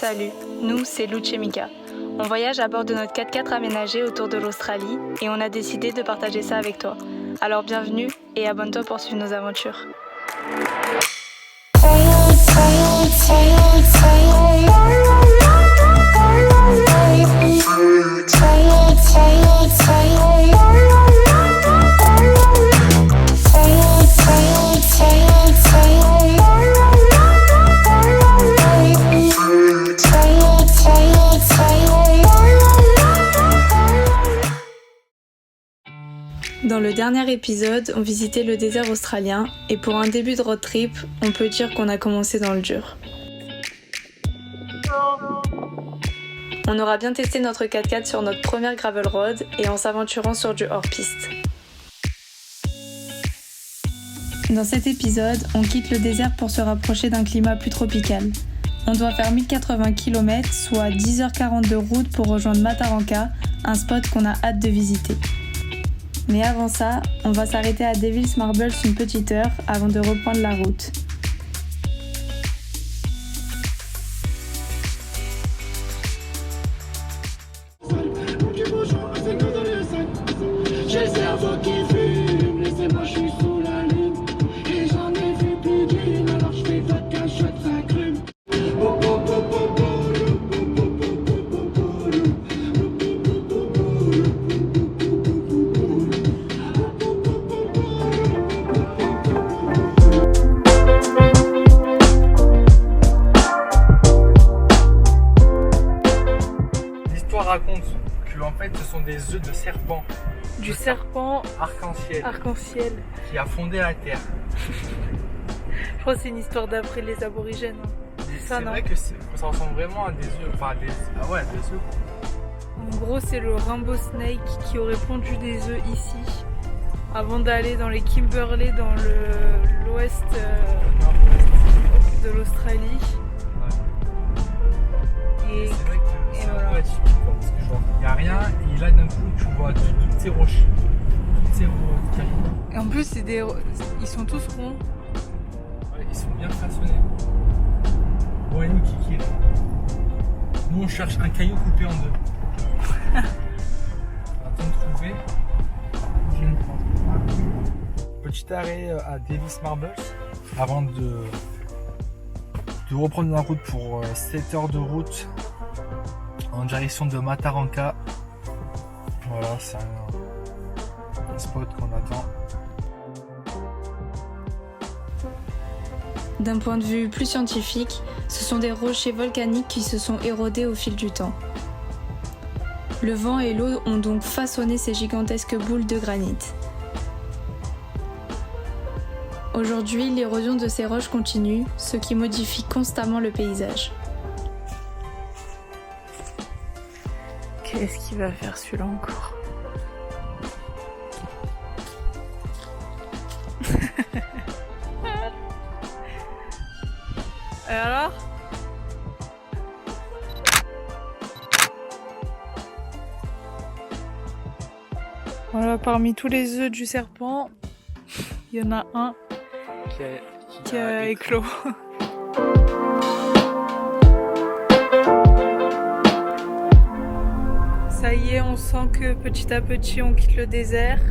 Salut, nous c'est Luce et Mika. On voyage à bord de notre 4x4 aménagé autour de l'Australie et on a décidé de partager ça avec toi. Alors bienvenue et abonne-toi pour suivre nos aventures. Dans le dernier épisode, on visitait le désert australien et pour un début de road trip, on peut dire qu'on a commencé dans le dur. On aura bien testé notre 4x4 sur notre première gravel road et en s'aventurant sur du hors-piste. Dans cet épisode, on quitte le désert pour se rapprocher d'un climat plus tropical. On doit faire 1080 km, soit 10h40 de route pour rejoindre Mataranka, un spot qu'on a hâte de visiter. Mais avant ça, on va s'arrêter à Devil's Marbles une petite heure avant de reprendre la route. Raconte que en fait ce sont des œufs de serpent. Du serpent arc-en-ciel qui a fondé la terre. Je crois que c'est une histoire d'après les aborigènes. C'est vrai que ça ressemble vraiment à des œufs. Enfin des œufs. En gros c'est le rainbow snake qui aurait pondu des œufs ici avant d'aller dans les Kimberley dans l'ouest de l'Australie. Ouais. Et c'est vrai que c'est un peu atypique parce que genre il n'y a rien et là d'un coup tu vois toutes ces roches, toutes ces cailloux. Et en plus ils sont tous ronds. Ouais, ils sont bien façonnés. Bon et nous Kiki là. Nous on cherche un caillou coupé en deux. On va attendre de trouver. Je vais le prendre. Petit arrêt à Devil's Marbles avant de reprendre la route pour 7 heures de route en direction de Mataranka. Voilà, c'est un spot qu'on attend. D'un point de vue plus scientifique, ce sont des rochers volcaniques qui se sont érodés au fil du temps. Le vent et l'eau ont donc façonné ces gigantesques boules de granit. Aujourd'hui, l'érosion de ces roches continue, ce qui modifie constamment le paysage. Qu'est-ce qu'il va faire celui-là encore? Et alors? Voilà, parmi tous les œufs du serpent, il y en a un qui a éclos. Ça y est, on sent que petit à petit on quitte le désert.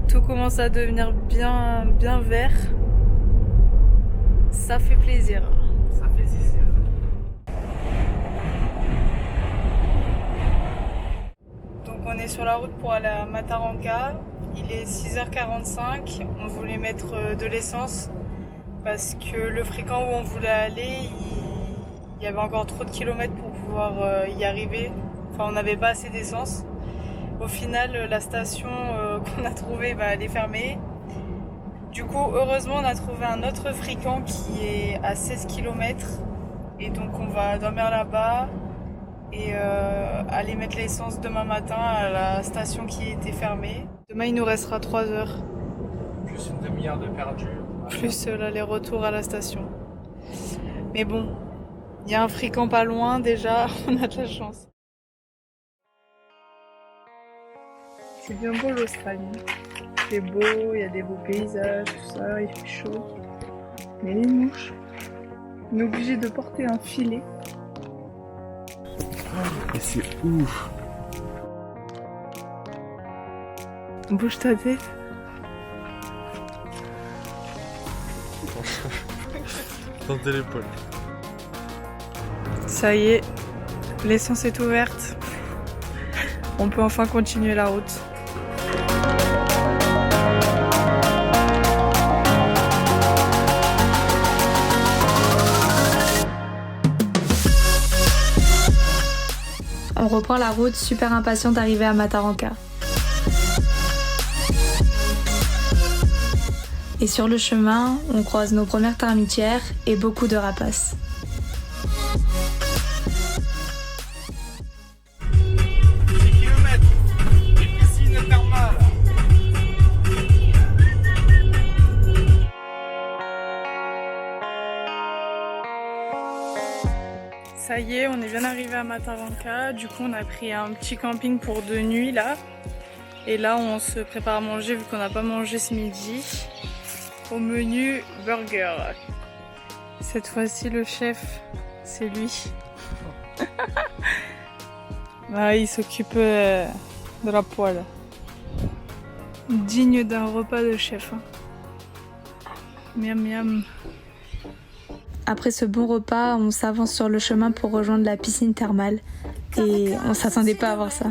Tout commence à devenir bien vert. Ça fait plaisir. Ça fait plaisir. Donc on est sur la route pour aller à Mataranka. Il est 6h45. On voulait mettre de l'essence parce que le fréquent où on voulait aller, il y avait encore trop de kilomètres pour pouvoir y arriver. Enfin, on n'avait pas assez d'essence. Au final, la station qu'on a trouvée, elle est fermée. Du coup, heureusement, on a trouvé un autre fréquent qui est à 16 km. Et donc, on va dormir là-bas et aller mettre l'essence demain matin à la station qui était fermée. Demain, il nous restera 3 heures. Plus une demi-heure de perdu. Plus l'aller-retour à la station. Mais bon, il y a un fréquent pas loin déjà, on a de la chance. C'est bien beau l'Australie. C'est beau, il y a des beaux paysages, tout ça, il fait chaud. Mais les mouches, on est obligé de porter un filet Et c'est ouf. Bouge ta tête. Tentez l'épaule. Ça y est, l'essence est ouverte. On peut enfin continuer la route. On reprend la route, super impatient d'arriver à Mataranka. Et sur le chemin, on croise nos premières termitières et beaucoup de rapaces. 6 km, les piscines thermales. Ça y est, on est bien arrivé à Mataranka. Du coup, on a pris un petit camping pour 2 nuits là. Et là, on se prépare à manger vu qu'on n'a pas mangé ce midi. Au menu, burger. Cette fois-ci, le chef, c'est lui. Ah, il s'occupe de la poêle. Digne d'un repas de chef. Hein. Miam miam. Après ce bon repas, on s'avance sur le chemin pour rejoindre la piscine thermale. Et on s'attendait pas à voir ça.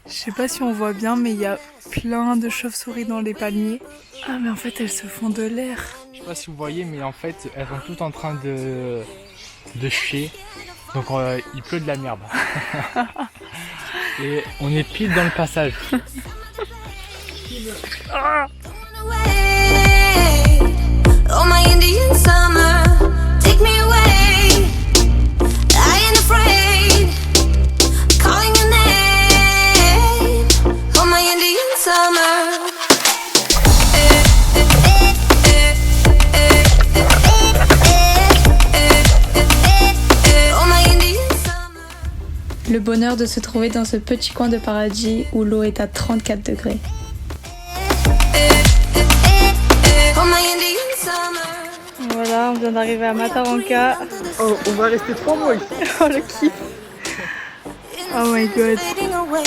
Je sais pas si on voit bien, mais il y a plein de chauves-souris dans les palmiers. Ah, mais en fait, elles se font de l'air. Je sais pas si vous voyez, mais en fait, elles sont toutes en train de chier. Donc il pleut de la merde. Et on est pile dans le passage. Ah, Oh my Indian summer, take me away. I ain't afraid, calling your name. Oh my Indian summer. Oh my Indian summer. Le bonheur de se trouver dans ce petit coin de paradis où l'eau est à 34 degrés. Oh my Indian summer. voilà, on vient d'arriver à Mataranka. Oh, on va rester 3 mois ici. Oh, le kiff. Oh my god. Fading away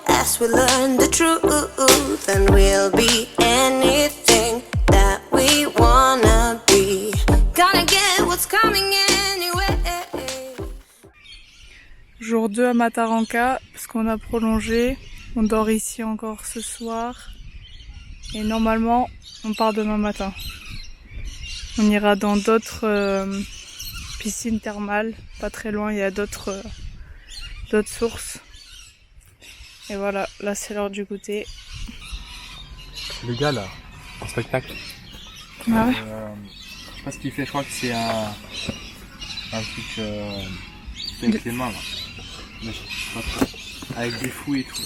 as we learn the truth, and we'll be anything that we wanna be. Gonna get what's coming anyway. Jour 2 à Mataranka, parce qu'on a prolongé. On dort ici encore ce soir. Et normalement, on part demain matin. On ira dans d'autres piscines thermales. Pas très loin, il y a d'autres sources. Et voilà, là c'est l'heure du goûter. Le gars là, en spectacle. Ah ouais. Je sais pas ce qu'il fait, je crois que c'est un truc qui fait avec les mains là. Mais je sais pas trop. Avec des fouets et tout.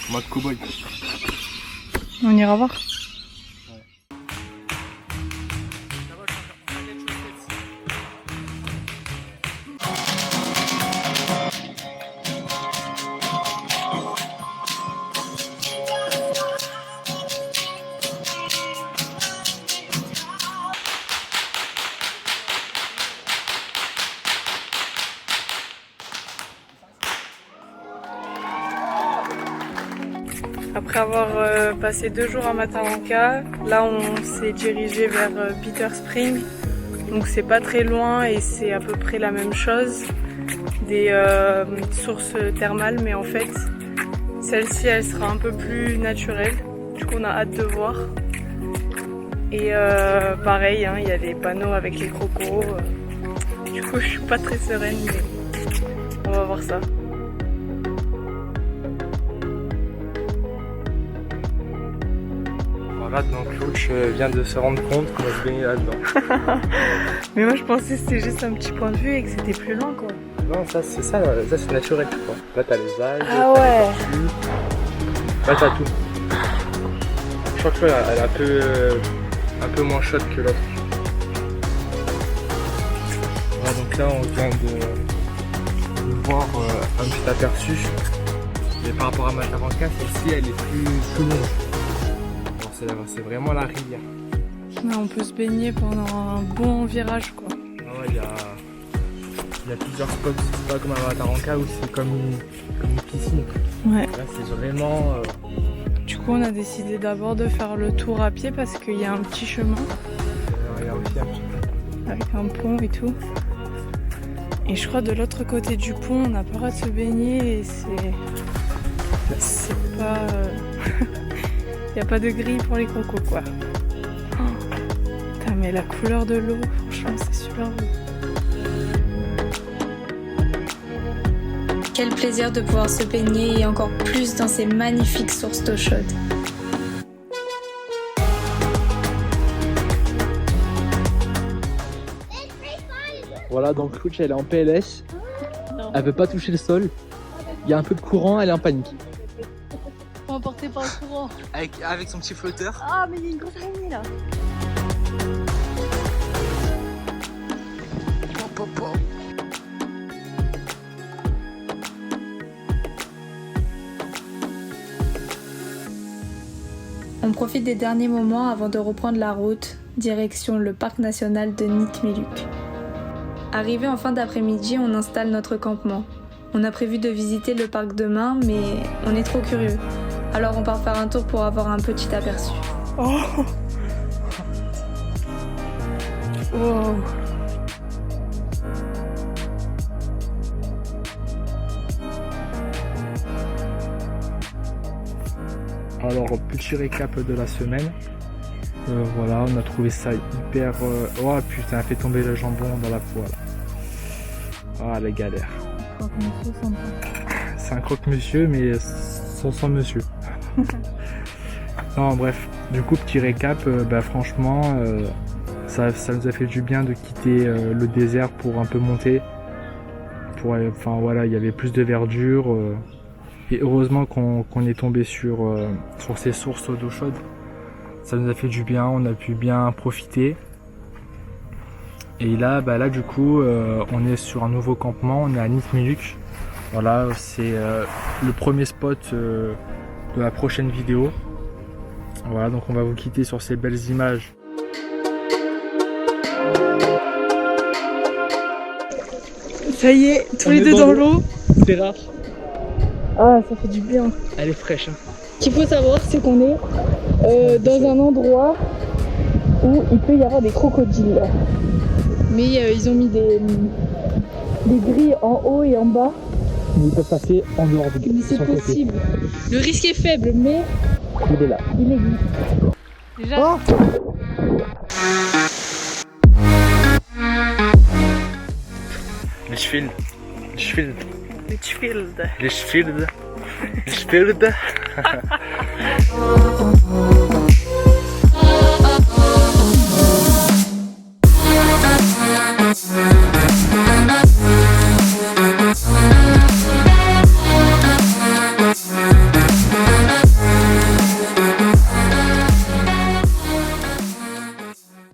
En mode cow-boy. On ira voir. Après avoir passé 2 jours à Mataranka, là on s'est dirigé vers Bitter Spring. Donc c'est pas très loin et c'est à peu près la même chose. Des sources thermales, mais en fait celle-ci elle sera un peu plus naturelle. Du coup on a hâte de voir. Et pareil, hein, il y a des panneaux avec les crocos. Du coup je suis pas très sereine, mais on va voir ça. Voilà, donc coach vient de se rendre compte qu'on va se baigner là-dedans. Mais moi je pensais que c'était juste un petit point de vue et que c'était plus loin quoi. Non, ça c'est naturel, tu vois. Là t'as les algues, Ah t'as ouais. les tortues. Là t'as tout. Je crois que elle est un peu moins chaude que l'autre. Voilà, donc là on vient de voir un petit aperçu. Mais par rapport à Mataranka, celle-ci elle est plus longue. C'est vraiment la rivière. Ouais, on peut se baigner pendant un bon virage quoi. Ah ouais, Il y a plusieurs spots, c'est pas comme à Mataranka où c'est comme une piscine. Ouais. Là c'est vraiment... Du coup, on a décidé d'abord de faire le tour à pied parce qu'il y a un petit chemin il y a aussi un petit... avec un pont et tout. Et je crois de l'autre côté du pont, on n'a pas le droit de se baigner et c'est pas... Il n'y a pas de grille pour les crocos, quoi. Oh. Putain, mais la couleur de l'eau, franchement, c'est super beau. Quel plaisir de pouvoir se baigner et encore plus dans ces magnifiques sources d'eau chaude. Voilà, donc Louch elle est en PLS, elle veut pas toucher le sol, il y a un peu de courant, elle est en panique. Emporté par le courant. Avec son petit flotteur. Ah, mais il y a une grosse araignée là. On profite des derniers moments avant de reprendre la route, direction le parc national de Nitmiluk. Arrivé en fin d'après-midi, on installe notre campement. On a prévu de visiter le parc demain, mais on est trop curieux. Alors on part faire un tour pour avoir un petit aperçu. Oh. Wow. Alors, petit récap de la semaine. Voilà, on a trouvé ça hyper... Oh putain, elle fait tomber le jambon dans la poêle. Ah, la galère. C'est un croque-monsieur, mais sans monsieur. Non, bref. Du coup, petit récap. Franchement, ça nous a fait du bien de quitter le désert pour un peu monter. Enfin, voilà, il y avait plus de verdure. Et heureusement qu'on est tombé sur ces sources d'eau chaude. Ça nous a fait du bien, on a pu bien profiter. Et là, du coup, on est sur un nouveau campement, on est à Nitmiluk. Voilà, c'est le premier spot de la prochaine vidéo. Voilà, donc on va vous quitter sur ces belles images. Ça y est, tous les deux dans l'eau. C'est rare. Ah, ça fait du bien. Elle est fraîche. Hein. Ce qu'il faut savoir, c'est qu'on est dans un endroit où il peut y avoir des crocodiles. Mais ils ont mis des grilles en haut et en bas. Mais ils peuvent passer en dehors du Mais c'est possible. Le risque est faible, mais il est là. il existe. Déjà. Oh, Lichfield. Litchfield. Lichfield.